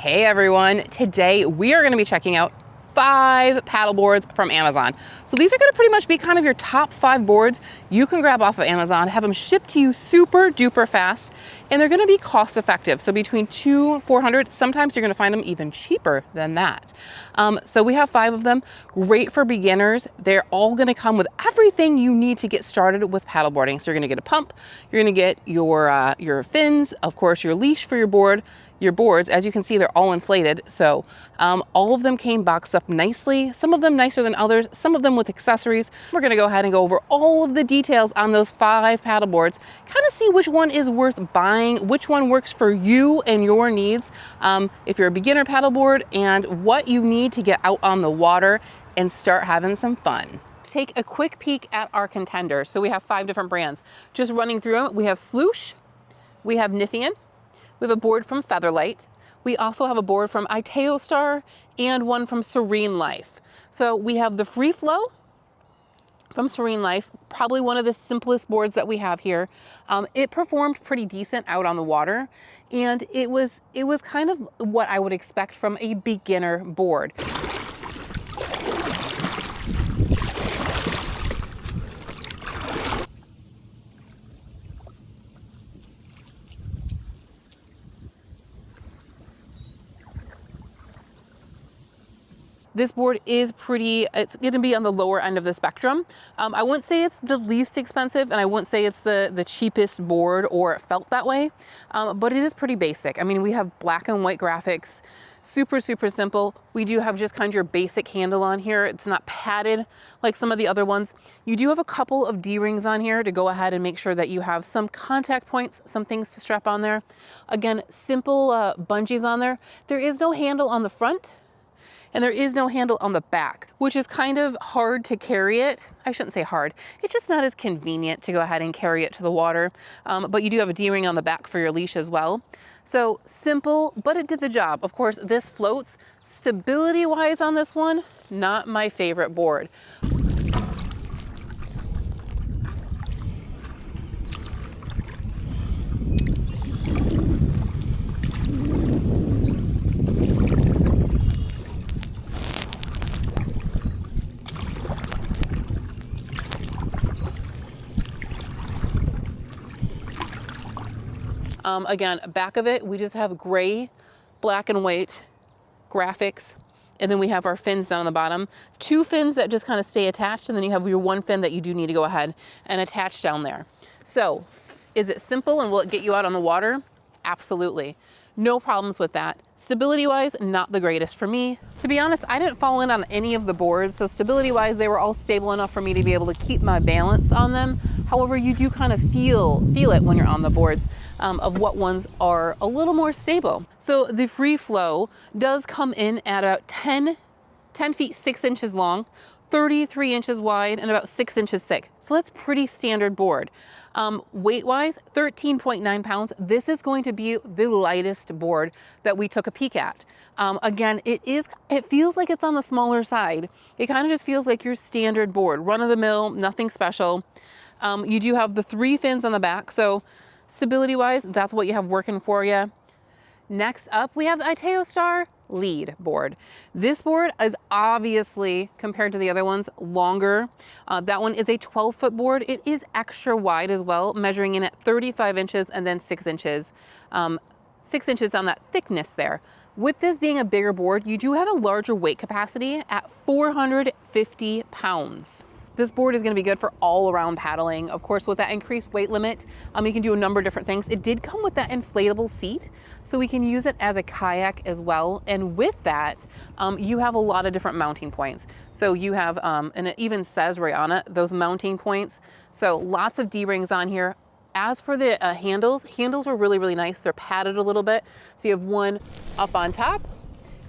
Hey everyone, today we are going to be checking out 5 paddle boards from Amazon. So these are going to pretty much be kind of your top 5 boards you can grab off of Amazon, have them shipped to you super duper fast, and they're going to be cost effective. So between $200 and $400, sometimes you're going to find them even cheaper than that. So we have 5 of them, great for beginners. They're all going to come with everything you need to get started with paddleboarding. So you're going to get a pump, you're going to get your fins, of course your leash for your board, your boards. As you can see, they're all inflated. So all of them came boxed up nicely, some of them nicer than others, some of them with accessories. We're gonna go ahead and go over all of the details on those 5 paddle boards, kind of see which one is worth buying, which one works for you and your needs, if you're a beginner paddleboard, and what you need to get out on the water and start having some fun. Take a quick peek at our contenders. So we have 5 different brands. Just running through them, we have Slooh, we have Nithian, we have a board from Featherlight. We also have a board from Itaostar and one from Serene Life. So we have the Free Flow from Serene Life, probably one of the simplest boards that we have here. It performed pretty decent out on the water, and it was kind of what I would expect from a beginner board. This board is it's gonna be on the lower end of the spectrum. I wouldn't say it's the least expensive, and I wouldn't say it's the cheapest board, or it felt that way, but it is pretty basic. I mean, we have black and white graphics, super simple. We do have just kind of your basic handle on here. It's not padded like some of the other ones. You do have a couple of D-rings on here to go ahead and make sure that you have some contact points, some things to strap on there. Again, simple bungees on there. There is no handle on the front, and there is no handle on the back, which is kind of hard to carry it. I shouldn't say hard. It's just not as convenient to go ahead and carry it to the water. But you do have a D-ring on the back for your leash as well. So simple, but it did the job. Of course, this floats. Stability-wise on this one, not my favorite board. Again, back of it, we just have gray, black and white graphics. And then we have our fins down on the bottom. 2 fins that just kind of stay attached, and then you have your 1 fin that you do need to go ahead and attach down there. So is it simple and will it get you out on the water? Absolutely. No problems with that. Stability-wise, not the greatest for me. To be honest, I didn't fall in on any of the boards, so stability-wise, they were all stable enough for me to be able to keep my balance on them. However, you do kind of feel it when you're on the boards of what ones are a little more stable. So the Free Flow does come in at about 10 feet 6 inches long, 33 inches wide, and about 6 inches thick. So that's pretty standard board. Weight-wise, 13.9 pounds. This is going to be the lightest board that we took a peek at. Again, it feels like it's on the smaller side. It kind of just feels like your standard board, run-of-the-mill, nothing special. You do have the 3 fins on the back, so stability-wise, that's what you have working for you. Next up, we have the Itaostar lead board. This board is obviously, compared to the other ones, longer. That one is a 12-foot board. It is extra wide as well, measuring in at 35 inches and then 6 inches. 6 inches on that thickness there. With this being a bigger board, you do have a larger weight capacity at 450 pounds. This board is going to be good for all around paddling. Of course, with that increased weight limit, you can do a number of different things. It did come with that inflatable seat, so we can use it as a kayak as well. And with that, you have a lot of different mounting points. So you have, and it even says right on it, those mounting points. So lots of D-rings on here. As for the handles are really nice. They're padded a little bit. So you have one up on top.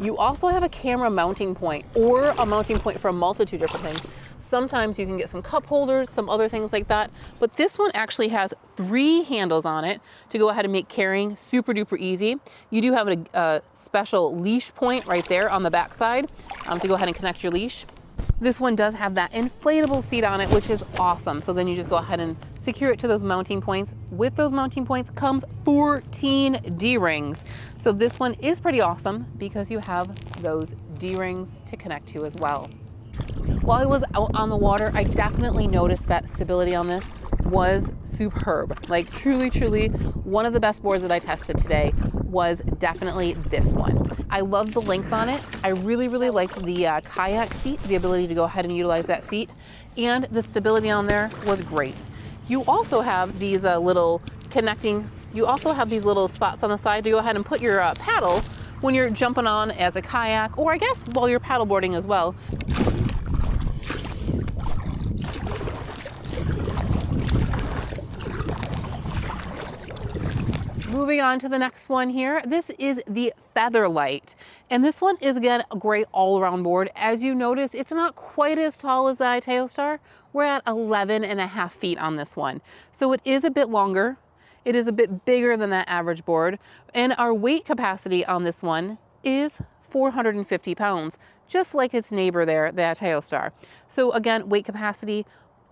You also have a camera mounting point, or a mounting point for a multitude of different things. Sometimes you can get some cup holders, some other things like that. But this one actually has 3 handles on it to go ahead and make carrying super duper easy. You do have a special leash point right there on the back side to go ahead and connect your leash. This one does have that inflatable seat on it, which is awesome. So then you just go ahead and secure it to those mounting points. With those mounting points comes 14 D-rings. So this one is pretty awesome because you have those D-rings to connect to as well. While I was out on the water, I definitely noticed that stability on this was superb. Like truly, truly one of the best boards that I tested today was definitely this one. I love the length on it. I really, really liked the kayak seat, the ability to go ahead and utilize that seat, and the stability on there was great. You also have these little spots on the side to go ahead and put your paddle when you're jumping on as a kayak, or I guess while you're paddleboarding as well. Moving on to the next one here, this is the Featherlight. And this one is, again, a great all-around board. As you notice, it's not quite as tall as the Itaostar. We're at 11.5 feet on this one. So it is a bit longer. It is a bit bigger than that average board. And our weight capacity on this one is 450 pounds, just like its neighbor there, the Itaostar. So again, weight capacity,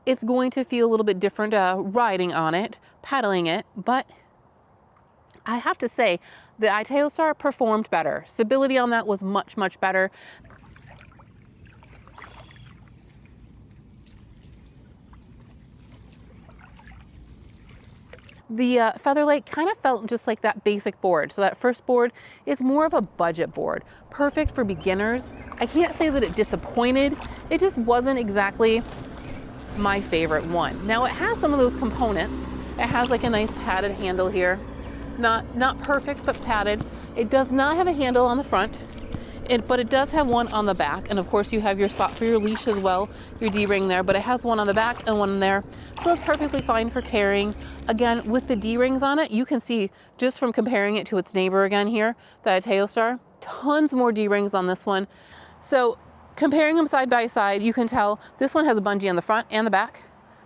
it's going to feel a little bit different riding on it, paddling it, but I have to say, the Itaostar performed better. Stability on that was much, much better. The Featherlight kind of felt just like that basic board. So that first board is more of a budget board, perfect for beginners. I can't say that it disappointed. It just wasn't exactly my favorite one. Now it has some of those components. It has like a nice padded handle here. Not perfect, but padded. It does not have a handle on the front, but it does have one on the back. And of course you have your spot for your leash as well, your D-ring there, but it has one on the back and one in there. So it's perfectly fine for carrying. Again, with the D-rings on it, you can see just from comparing it to its neighbor again here, the Itaostar, tons more D-rings on this one. So comparing them side by side, you can tell this one has a bungee on the front and the back.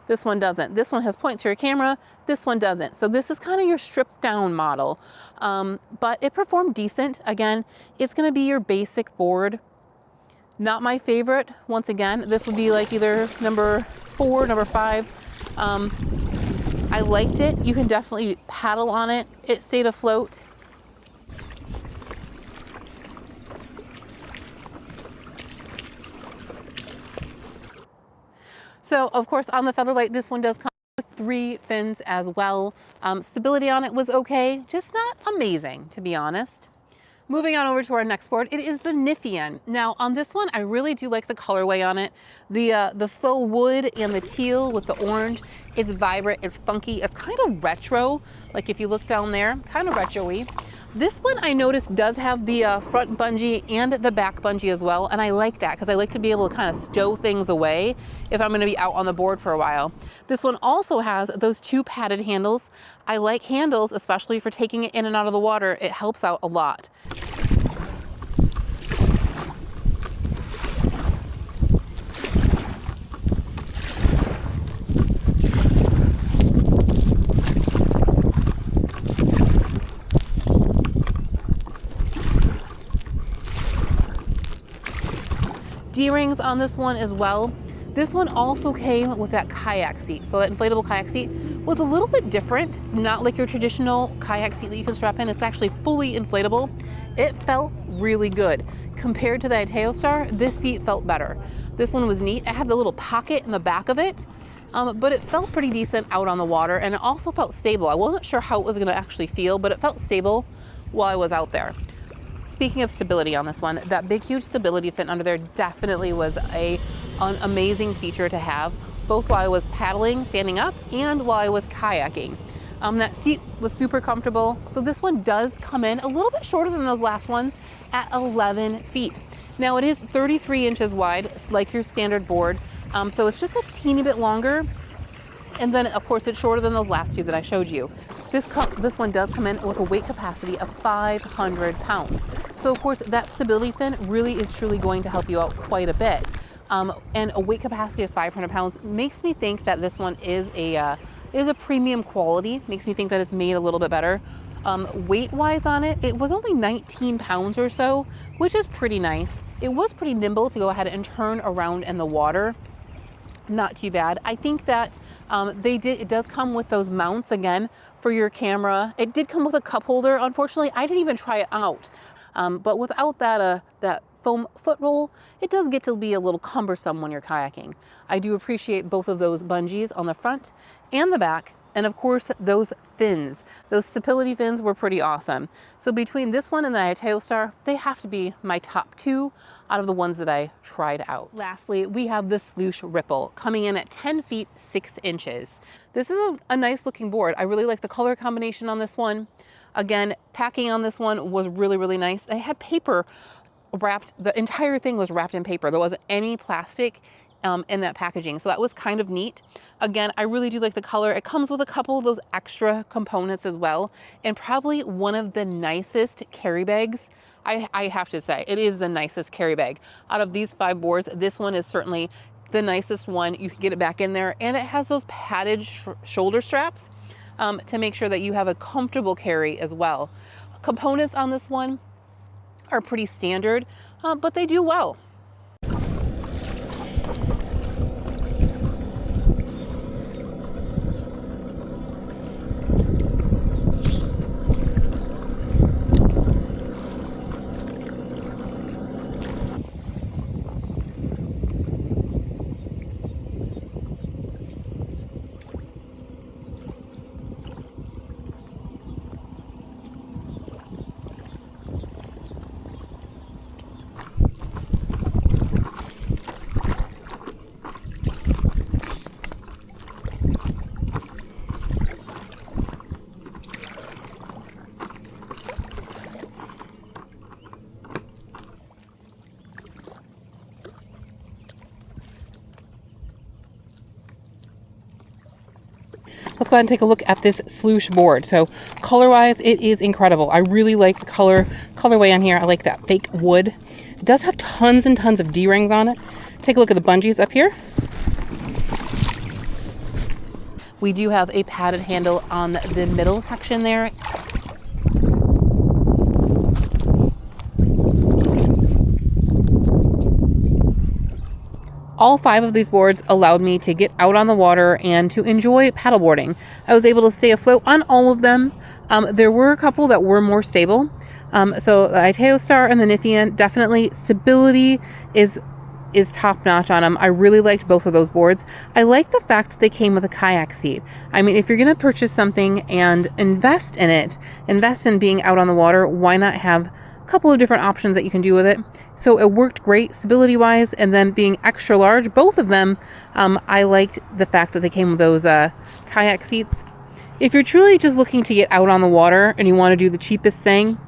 This one doesn't. This one has points to your camera. This one doesn't. So this is kind of your stripped down model, but it performed decent. Again, it's going to be your basic board. Not my favorite. Once again, this would be like either number 4, number 5. I liked it. You can definitely paddle on it. It stayed afloat. So of course on the Featherlight, this one does come with 3 fins as well. Stability on it was okay, just not amazing, to be honest. Moving on over to our next board, it is the Niphean. Now on this one, I really do like the colorway on it. The faux wood and the teal with the orange, it's vibrant, it's funky, it's kind of retro. Like if you look down there, kind of retro-y. This one I noticed does have the front bungee and the back bungee as well, and I like that because I like to be able to kind of stow things away if I'm going to be out on the board for a while. This one also has those 2 padded handles. I like handles, especially for taking it in and out of the water. It helps out a lot. D-rings on this one as well. This one also came with that kayak seat. So that inflatable kayak seat was a little bit different, not like your traditional kayak seat that you can strap in. It's actually fully inflatable. It felt really good. Compared to the Itaostar, this seat felt better. This one was neat. It had the little pocket in the back of it, but it felt pretty decent out on the water, and it also felt stable. I wasn't sure how it was gonna actually feel, but it felt stable while I was out there. Speaking of stability on this one, that big, huge stability fin under there definitely was an amazing feature to have, both while I was paddling, standing up, and while I was kayaking. That seat was super comfortable. So this one does come in a little bit shorter than those last ones at 11 feet. Now it is 33 inches wide, like your standard board. So it's just a teeny bit longer. And then of course it's shorter than those last 2 that I showed you. This one does come in with a weight capacity of 500 pounds. So of course that stability fin really is truly going to help you out quite a bit. And a weight capacity of 500 pounds makes me think that this one is a premium quality. Makes me think that it's made a little bit better. Weight wise on it, it was only 19 pounds or so, which is pretty nice. It was pretty nimble to go ahead and turn around in the water. Not too bad. I think that it does come with those mounts again for your camera. It did come with a cup holder. Unfortunately, I didn't even try it out. But without that foam foot roll, it does get to be a little cumbersome when you're kayaking. I do appreciate both of those bungees on the front and the back. And of course, those fins, those stability fins were pretty awesome. So between this one and the Itaostar, they have to be my top 2 out of the ones that I tried out. Lastly, we have the Slooh Ripple coming in at 10 feet 6 inches. This is a nice looking board. I really like the color combination on this one. Again, packing on this one was really, really nice. I had paper wrapped, the entire thing was wrapped in paper. There wasn't any plastic in that packaging. So that was kind of neat. Again, I really do like the color. It comes with a couple of those extra components as well. And probably one of the nicest carry bags. I have to say, it is the nicest carry bag. Out of these 5 boards, this one is certainly the nicest one. You can get it back in there, and it has those padded shoulder straps to make sure that you have a comfortable carry as well. Components on this one are pretty standard, but they do well. Let's go ahead and take a look at this Slooh board. So color-wise, it is incredible. I really like the colorway on here. I like that fake wood. It does have tons and tons of D-rings on it. Take a look at the bungees up here. We do have a padded handle on the middle section there. All 5 of these boards allowed me to get out on the water and to enjoy paddleboarding. I was able to stay afloat on all of them. There were a couple that were more stable. So the Itaostar and the Niphean, definitely stability is top notch on them. I really liked both of those boards. I like the fact that they came with a kayak seat. I mean, if you're going to purchase something and invest in it, invest in being out on the water, why not have a couple of different options that you can do with it? So it worked great stability wise, and then being extra large, both of them, I liked the fact that they came with those kayak seats. If you're truly just looking to get out on the water and you want to do the cheapest thing,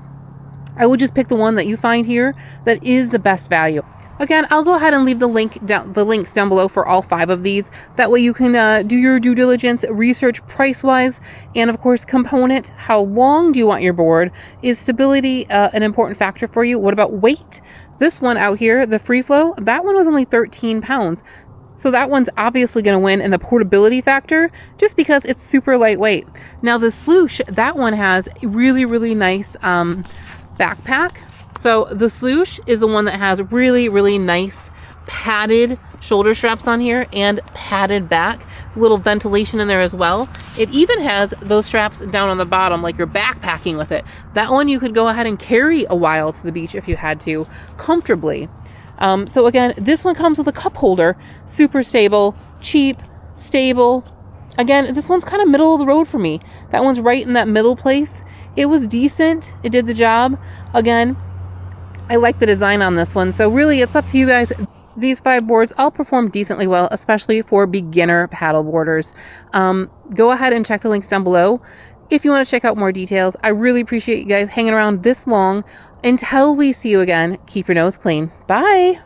I would just pick the one that you find here that is the best value. Again, I'll go ahead and leave the links down below for all 5 of these. That way you can do your due diligence, research price-wise, and of course component. How long do you want your board? Is stability an important factor for you? What about weight? This one out here, the Free Flow, that one was only 13 pounds. So that one's obviously going to win in the portability factor just because it's super lightweight. Now the Slooh, that one has really, really nice backpack. So the Slooh is the one that has really, really nice padded shoulder straps on here and padded back. Little ventilation in there as well. It even has those straps down on the bottom like you're backpacking with it. That one you could go ahead and carry a while to the beach if you had to, comfortably. So again, this one comes with a cup holder. Super stable, cheap, stable. Again, this one's kind of middle of the road for me. That one's right in that middle place. It was decent. It did the job. Again, I like the design on this one. So really, it's up to you guys. These 5 boards all perform decently well, especially for beginner paddleboarders. Go ahead and check the links down below if you want to check out more details. I really appreciate you guys hanging around this long. Until we see you again, keep your nose clean. Bye.